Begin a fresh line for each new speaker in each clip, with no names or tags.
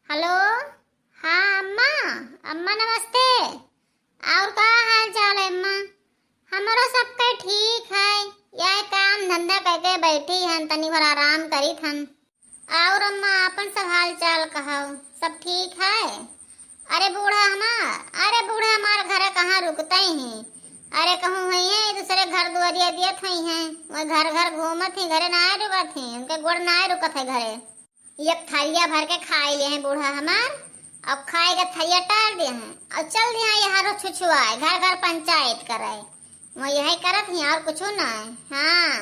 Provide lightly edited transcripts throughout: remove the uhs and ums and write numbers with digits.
Hello. हाँ अम्मा। अम्मा नमस्ते। और का हाल चाल है अम्मा? हमारा सबका ठीक है। यह काम धंधा करके बैठी हन, तनी भर आराम करी थन। और अम्मा अपन सब हाल चाल कहो, सब ठीक है? अरे बूढ़ा हमार घर कहाँ रुकते हैं। अरे कहूँ हुई है दूसरे घर दुआरिया दियत हुई हैं, वह घर घर घूमत ही, घरे ना रुकत ही, उनके गोड़ ना रुकत है घरे। एक थरिया भर के खाए लिए हैं बूढ़ा हमार। अब खाए का थरिया टार दिए हैं और चल दिया यहाँ छुछुआए, घर घर पंचायत करे। वो यही करत ही और कुछ ना है। हाँ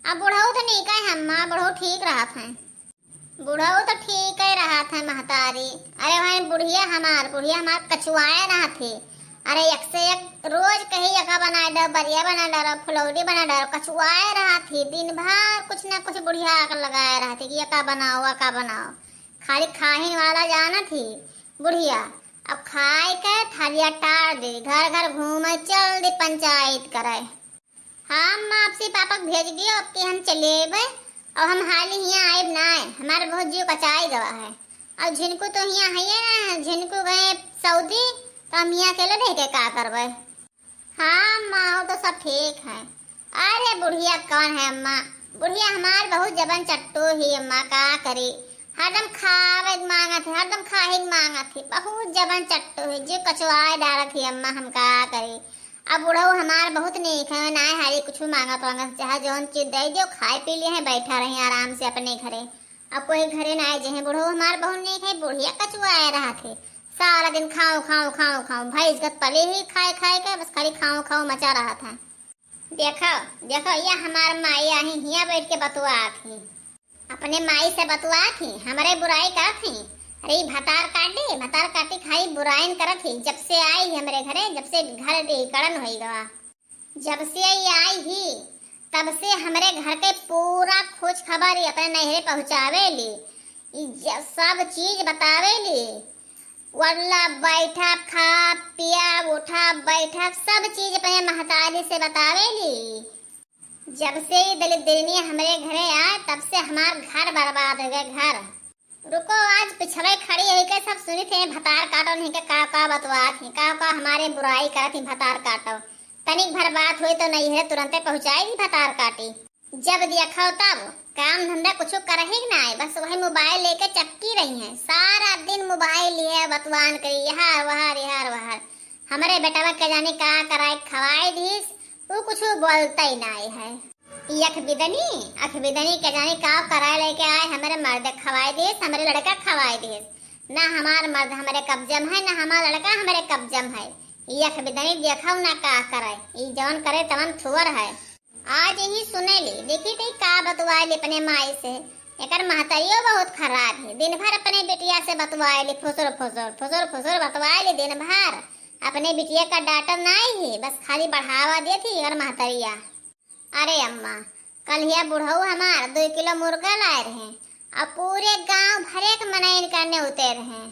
अब बुढ़ऊ तो नहीं कहे हम, बुढ़ऊ ठीक रहा था। बुढ़ऊ तो ठीक ही रहा था महतारी। अरे भाई बुढ़िया हमार कछुआए रहा थे। अरे एक से एक रोज कही यका बना डर, बरिया बना डर, फुलौरी बना डर, कछुआए रहा थी। दिन भर कुछ ना कुछ बुढ़िया आकर लगाया रहा थी कि यका बनाओ। खाली खाही वाला जाना थी बुढ़िया। अब खाए के थरिया टार दे, घर घर घूमे, चल दे पंचायत करे। हम आपसे पापा भेज दियो अब कि हम चले आए और हम हाल ही यहाँ आए ना आए, हमारे बहुत जीव कचाई गवा है। और झिनको तो यहाँ है ना, झिनको गए सऊदी, तो हम यहाँ अकेले रह के का करबे। हाँ अम्मा तो सब ठीक है। अरे बुढ़िया कौन है अम्मा? बुढ़िया हमार बहुत जबन चट्टू ही अम्मा, का करी। हरदम खावे मांगत है, हरदम खाहे मांगत है, बहुत जबन चट्टू है, जो कचवाए डालत है अम्मा, हम का करी। अब बुढ़ऊ हमार बहुत नेक है, ना हरी कुछ मांगत चाहे जौन चीज दे दो, खाए पी लिए है, बैठा रहे आराम से अपने घरे। अब कोई घरे ना आए जे बुढ़ऊ हमार बहुत नेक है। बुढ़िया कचुआए रहा थे, सारा दिन खाओ भैंस गत पले ही खाए के बस खाली खाओ मचा रहा था। देखो ये हमार माई आई हिया बैठ के बतुआ थी, अपने माई से बतुआ थी, हमारे बुराई कर थी। अरे भतार काटी खाई बुराइन करत थी। जब से आई हमारे घरे, जब से घर कड़न हो गवा, जब से ये आई ही तब से हमारे घर के पूरा खोज खबर अपने नहरे पहुँचावे ली, सब चीज बतावे ली। वल्ला बैठा खा पिया उठा बैठा सब चीज अपने महतारी से बतावे ली। जब से दलित दिलनी हमारे घरे आए तब से हमार घर बर्बाद हो गए। घर रुको, आज पिछड़े खड़ी है के सब सुनी थे, भतार काटो नहीं के का बतवा थी, का हमारे बुराई कर थी, भतार काटो। तनिक भर बात हुई तो नहीं है तुरंते पहुंचाई भतार काटी। जब देखो तब काम धंधा कुछ करे ही ना है, बस वही मोबाइल लेके चपकी रही हैं, सारा दिन मोबाइल लिए बतवान करी यहाँ वहां। हमारे बेटा के जाने का कराए खवाए दीस, वो कुछ बोलता ही ना है। अख बिदनी के जाने का कराए लेके आए, हमारे मर्द खवाए दीस, हमारे लड़का खवाए दीस। ना हमार मर्द हमारे कब्जम है, ना हमारा लड़का हमारे कब्जम है। यख बिदनी देखो ना का करे, ये जौन करे तवन थुअर है। आज ही सुने ली, देखी थी का बतवाए ली अपने माई से। एकर महतारियो बहुत खराब है, दिन भर अपने बिटिया से बतवाए ली, फुसुर बतवाए ली दिन भर। अपने बिटिया का डांटन नहीं है, बस खाली बढ़ावा दी थी एकर महतारिया। अरे अम्मा कल यह बुढ़ऊ हमार 2 किलो मुर्गा लाए रहे, अब पूरे गांव भरे के मनैन करने उतर रहे।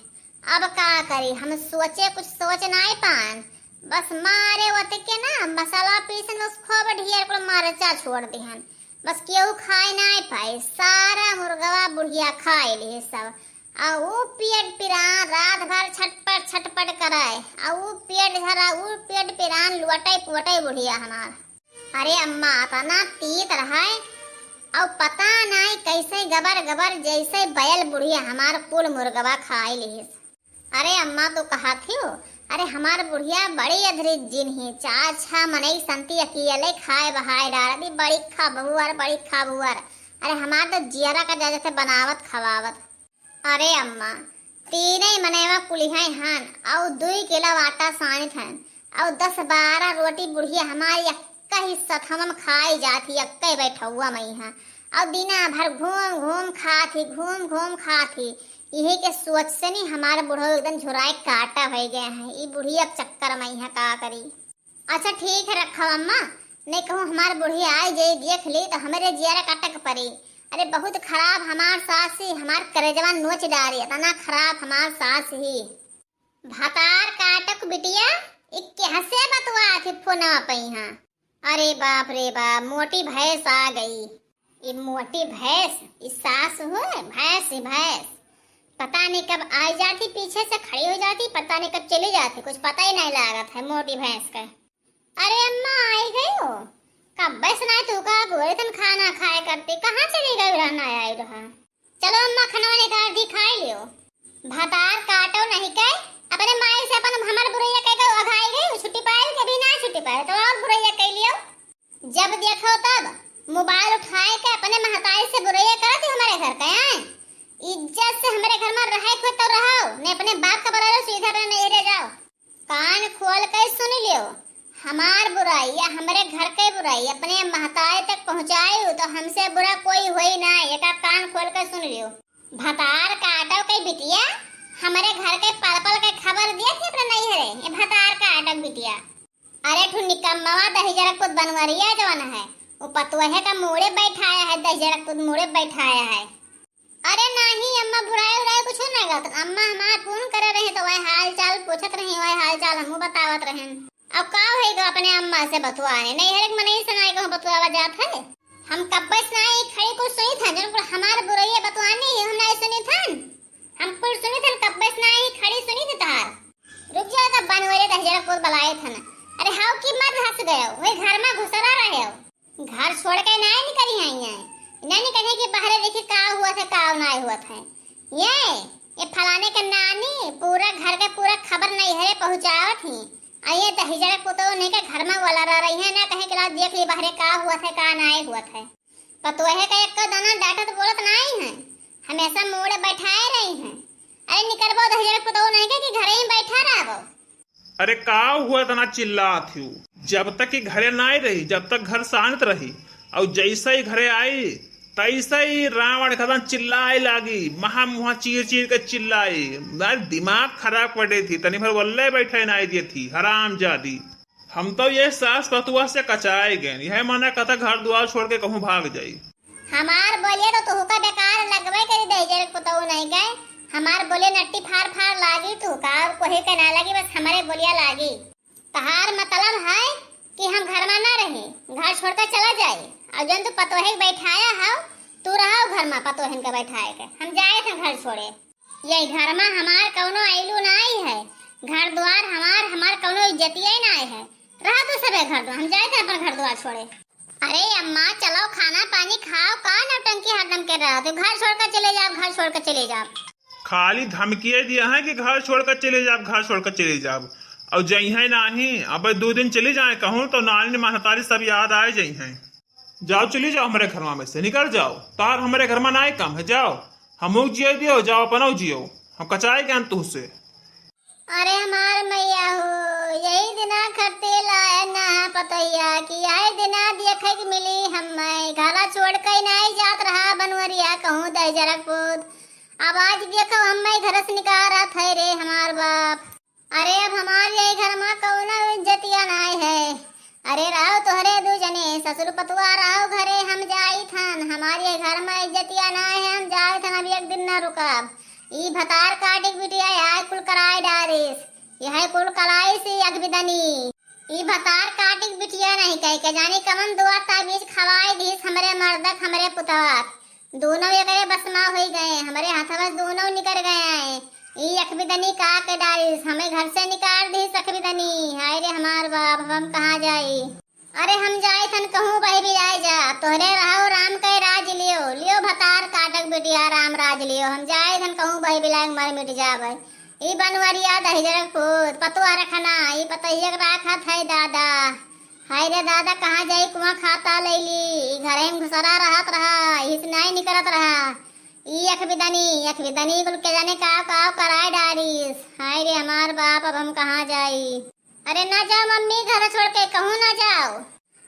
अब का करी, हम कुछ सोच नहीं पान, बस मारे वत के ना मसाला पीसन बस खूब ढेर को मरचा छोड़ दिहन, बस केहू खाए नहीं पाए। सारा मुर्गवा बुढ़िया खाए लिए सब। आ वो पेट पिरान रात भर छटपट कराए, आ वो पेट पिरान लुअटे बुढ़िया हमार। अरे अम्मा तना तीत रहा है, और पता नहीं कैसे गबर जैसे बैल बुढ़िया हमार कुल मुर्गवा खाए लिए। अरे अम्मा तो कहा थी हो, अरे हमार बुढ़िया बड़ी अधरित जिन ही, 4-6 मनई संती अकेले खाए बहाए डाल दी, बड़ी खा बहुअर। अरे हमार तो जियरा का जगह से बनावत खवावत। अरे अम्मा 3 मनेवा कुलिहाई हन, और 2 किलो आटा सानित हन, और 10-12 रोटी बुढ़िया हमारी अक्का हिस्सा हम खाई जाती, अक्का बैठा हुआ मई है। और दिना भर घूम खाती। यही के सोच से नहीं हमारे बुढ़ो एकदम झुराए काटा हो गए हैं। ये बुढ़ी अब चक्कर में है का करी। अच्छा ठीक है रखो अम्मा, नहीं कहूँ हमारे बुढ़ी आए जे देख ली तो हमारे जियारा काटक पड़ी। अरे बहुत खराब हमार सास ही, हमार करेजवा नोच डारी, इतना खराब हमार सास ही। भतार काटक बिटिया इक्के हंसे बतवा थी फोना पई। अरे बाप रे बाप, मोटी भैंस आ गई। ये मोटी भैंस इस सास हो, भैंस पता नहीं कब आ जाती, पीछे से खड़ी हो जाती, पता नहीं कब चली जाती, कुछ पता ही नहीं लागत है मोटी भैंस का। अरे अम्मा आई गई हो? कब बस ना तू का गोरे तन खाना खाए करती, कहाँ चली गई रहना आई रहा। चलो अम्मा खाना निकाल दी, खाई लियो। भातार काटो नहीं कह, अपने माई से अपन हमर बुरैया कह के अघाई गई, छुट्टी पाई कभी ना छुट्टी पाई तो और बुरैया कह लियो। जब देखो तब मोबाइल उठाए के अपने महतारी से बुरैया करती हमारे घर का। हैं इज्जत से हमारे घर में रहे को तो रहो, ने अपने बाप का बड़ा सीधा पे नहीं रह जाओ। कान खोल के सुन लियो, हमार बुराई या हमारे घर के बुराई अपने महतारी तक पहुंचाई तो हमसे बुरा कोई हुई ना। एक कान खोल के सुन लियो। भतार काटो के बिटिया हमारे घर के पल पल के खबर दिया थी अपने नहीं हरे, ये भतार काटो बिटिया। अरे ठू निकम्मा दही जरा कुछ बनवरिया जवान है, वो पतुहे का मुड़े बैठाया है, दही जरा कुछ मुड़े बैठाया है। अरे नहीं अम्मा बुराई उराई कुछ नहीं गलत, अम्मा हमार फोन करे रहे तो वह हाल चाल पूछत रही, वह हाल चाल हमहू बतावत रहे। अब का होएगा अपने अम्मा से बतुआने, नहीं हर एक मन ही सुनाई को बतुआवा जात है। हम कब्बस नहीं खड़ी को सुनी था जन पर हमार बुराई बतुआनी हम नहीं सुनी था, हम कुल सुनी था कब्बस नहीं खड़ी सुनी थी तार। रुक जा तब बनवरे दहजरा को बुलाए था ना। अरे हाउ की मत हंस गए, वही घर में घुसरा रहे हो, घर छोड़ के नहीं निकली आई है, नहीं कहे कि बाहर देखिए का हुआ था का नहीं हुआ था। ये फलाने के नानी पूरा घर के पूरा खबर नहीं है पहुंचाओ थी, आइए दहजरा को तो नहीं के घर में वाला रह रही है ना, कहे कि देख ली बाहर का हुआ था का नहीं हुआ था। पतोहे का एक दाना डाटा तो बोलत नहीं है, हमेशा मोड़े बैठाए रही है। अरे निकलबो दहजरा को तो नहीं के कि घरे ही बैठा रहो।
अरे का हुआ तना चिल्लात हूँ, जब तक कि घरे ना रही, जब तक घर शांत रही, और जैसे ही घरे आई तैसे ही रावण खतन चिल्लाए लागी, महा मुहा चीर चीर के चिल्लाई। दिमाग खराब पड़े थी, तनी भर वल्ले बैठे ना दिए थी हराम जादी। हम तो ये सास पतुआ से कचाए गए, यह मना कथा घर द्वार छोड़ के कहूँ भाग जाई।
हमार बोलिए तो तुहका बेकार लगवे करी दहजर को तो नहीं गए, हमार बोले नट्टी फार फार लागी तू का कोई के ना लगी, बस हमारे बोलिया लागी। तहार मतलब है कि हम घर में ना रहे, घर छोड़कर चला जाए, और जन तू पतोहे बैठाया है तू रहो घर में पतोहन के बैठाए के, हम जाए थे घर छोड़े। ये घर में हमार कौनो आइलू नहीं है, घर द्वार हमार कौनो इज्जतिया ही नहीं है, रहा तो सबे घर द्वार, हम जाए थे अपन घर द्वार छोड़े। अरे अम्मा चलो खाना पानी खाओ, का नौटंकी हरदम कर रहा हो, घर छोड़कर चले जाओ, घर छोड़कर चले जाओ।
खाली धमकिए दिया है कि घर छोड़कर चले जाओ, घर छोड़कर चले जाओ, और जई है नहीं अब 2 दिन चली जाए कहूँ तो नानी महतारी सब याद आए जई हैं। जाओ चली जाओ हमारे घर में से निकल जाओ, तार हमारे घर में ना काम है, जाओ हम जियो दियो, जाओ अपना जियो, हम कचाए ज्ञान तू से।
अरे हमार मैया हो यही दिना खरते लाए ना पतैया कि आए दिना देखे कि मिली, हम घाला छोड़ के नहीं जात रहा बनवरिया कहूँ दहजरा कूद। अब आज देखो हम घर से निकाल रहा थे रे हमार बाप। अरे अब हमारे यही घर में कौन इज्जतिया नहीं है। अरे रहो तोहरे 2 जने ससुर पतुआ रहो घरे, हम जाई थन, हमारे घर में इज्जतिया नहीं है, हम जाए थन, अभी 1 दिन ना रुकब। ई भतार काटे बिटिया यह कुल कराई डारिस, यह कुल कराई से अगबिदनी, ई भतार काटे बिटिया नहीं कह के जाने कमन दुआ ताबीज खवाई दीस हमरे मर्दक हमरे पुतवा, दोनों एकरे बसमा हो गए, हमारे हाथ बस दोनों निकल गए हैं। ई अखबिदनी का के डारिस हमें घर से निकाल दी अखबिदनी। हाय रे हमार बाप, हम कहाँ जाई। अरे हम जाए थन कहूँ बही भी जाए जा, तोहरे रहो राम के राज लियो, लियो भतार काटक बिटिया राम राज लियो, हम जाए थन कहूँ बही भी लाग मर मिट जावे। ई बनवरिया दहजर खुद पतुआ रखना, ई पतैया राखत है दादा। हाय रे दादा कहाँ जाई, कुआं खाता लैली, घरे में घुसरा रहत रहा, हित नहीं निकलत रहा। ई अखबिदनी कुल के जाने काव कराए डारिस। हाय रे हमार बाप, अब हम कहाँ जाई। अरे ना जाओ मम्मी, घर छोड़ के कहूँ ना जाओ।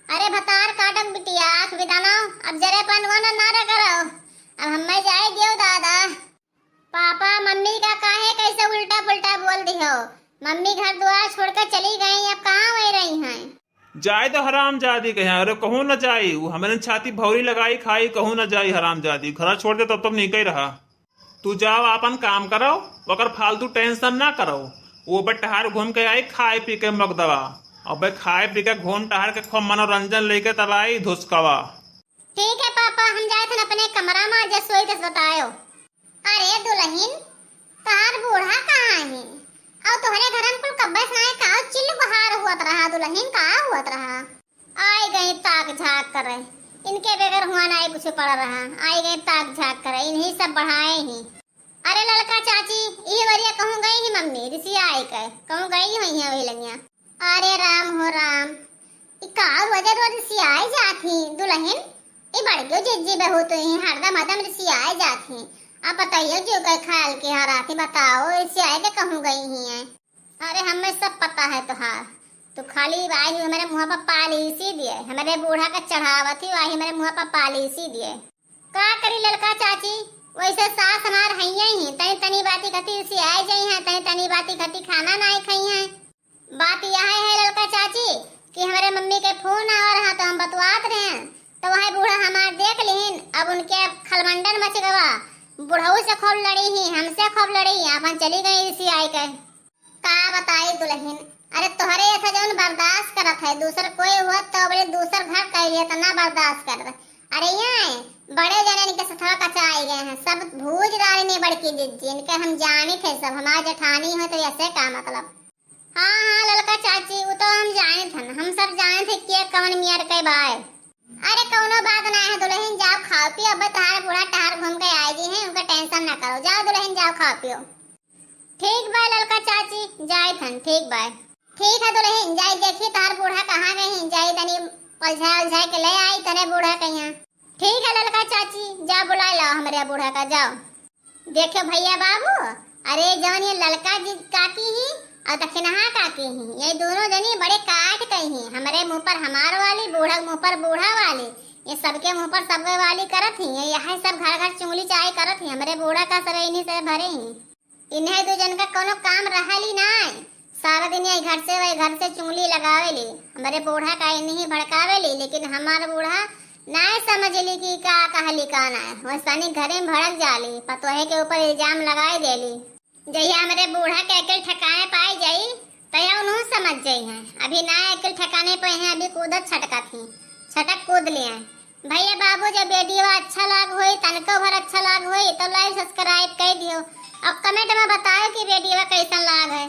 अरे भतार काटक बिटिया अखबिदनो, अब जरे पनवन ना करो, अब हम जाए दियो दादा। पापा मम्मी का काहे कैसे उल्टा पुल्टा बोल दियो, मम्मी घर द्वार छोड़कर चली गई, अब कहाँ वही रही हैं।
जाए तो हराम जादी कहे, अरे कहूँ न जाई, वो हमारे छाती भौरी लगाई खाई, कहूँ न जाई हराम जादी, घर छोड़ दे तब नहीं कही रहा। तू जाओ अपन काम करो, अगर फालतू टेंशन ना करो, वो बटहार घूम के आई खाए पी के मग दवा, अब खाए पी के घूम टहार के खूब मनोरंजन लेके तब आई धुसकवा।
ठीक है पापा, हम जाए थे अपने कमरा में, जस सोई तस बतायो। अरे दुल्हन दुल्हन का हुआ रहा। आई गई ताक झाक करे, इनके बगैर हुआ ना कुछ पड़ रहा। आई गई ताक झाक करे, इन्हीं सब बढ़ाए ही। अरे लड़का चाची ये बरिया कहूँ गई ही मम्मी ऋषि आई के कहूँ गई हुई है वही लगिया। अरे राम हो राम, का वजह तो ऋषि आए जाती दुल्हन ये बड़े जिज्जी बहू तो ही हरदम हरदम ऋषि आए जाती। आप बताइए जो गए ख्याल के हर आती बताओ ऋषि आए के कहूँ गई ही है। अरे हमें सब पता है तुहार, तो खाली आई हमारे मुँह पर पालिसी दिए, हमारे बूढ़ा का चढ़ावती आई हमारे मुँह पर पालिसी दिए। का करी लड़का चाची, वैसे सास हमार हैया ही तनी तनी बाती खती सी आए जाई हैं, तनी तनी बाती खती खाना ना खाई हैं। बात यह है लड़का चाची कि हमारे मम्मी के फोन आ रहा तो हम बतवात रहे हैं, तो वह बूढ़ा हमार देख लेन। अब उनके खलमंडन मच गवा, बुढ़ऊ से खूब लड़ी ही, हमसे खूब लड़ी, अपन चली गई ऋषि आई के। का बताई दुल्हन, अरे तोहरे ऐसा जौन बर्दाश्त करत है, दूसर कोई हुआ तो बड़े दूसर घर कहिए तो ना बर्दाश्त कर। अरे यहाँ बड़े जने इनके सथवा कचाए गए हैं, सब भूज डाली नहीं बड़की जिज्जी, इनके हम जाने थे सब हमारे जेठानी हो तो ऐसे का मतलब। हाँ हाँ लड़का चाची वो तो हम जाने थे, हम सब जाने थे कि कवन मियर के बाय। अरे कौनो बात ना है दुल्हन, जाओ खाओ पियो, अब तार बूढ़ा टहर घूम के आए जी हैं, उनका टेंशन ना करो, जाओ दुल्हन जाओ खाओ पियो। ठीक बाय लड़का चाची, जाए थन ठीक बाय। ठीक है दुल्हन जाए देखी तार बूढ़ा कहाँ गए, जाए तनी पलझा उलझा के ले आई तने बूढ़ा कहीं। ठीक है लड़का चाची, जाओ बुला लाओ हमारे बूढ़ा का जाओ। देखो भैया बाबू, अरे जवन ये लड़का जी काकी ही और दक्षिणहा काकी ही, ये दोनों जनी बड़े काट कही ही, हमारे मुंह पर हमार वाली, बूढ़ा मुंह पर बूढ़ा वाली, ये सबके मुंह पर सब वाली करत ही। ये यहाँ सब घर घर चुंगली चाय करत ही, हमारे बूढ़ा का सब इन्हीं से भरे ही। इन्हें दो जन का कोनो काम रहली ना, सारा दिन ये घर से चुंगली लगावेली, हमारे बूढ़ा का इन्हीं भड़कावेली। लेकिन हमारा बूढ़ा ना समझ ली कि का कहली का ना, वैसानी घरे में भड़क जाली, पतोहे के ऊपर इल्जाम लगाए देली। जहिया हमारे बूढ़ा के अकेल ठिकाने पाई जाई तया उन्होंने समझ जाई है। अभी ना अकेल ठिकाने पे हैं, अभी कूदत छटका थी, छटक कूद लिए। भैया बाबू जब वीडियो अच्छा लाग होई, तनको भर अच्छा लाग होई तो लाइक सब्सक्राइब कर दियो और कमेंट में बताओ कि वीडियो कैसा लाग है।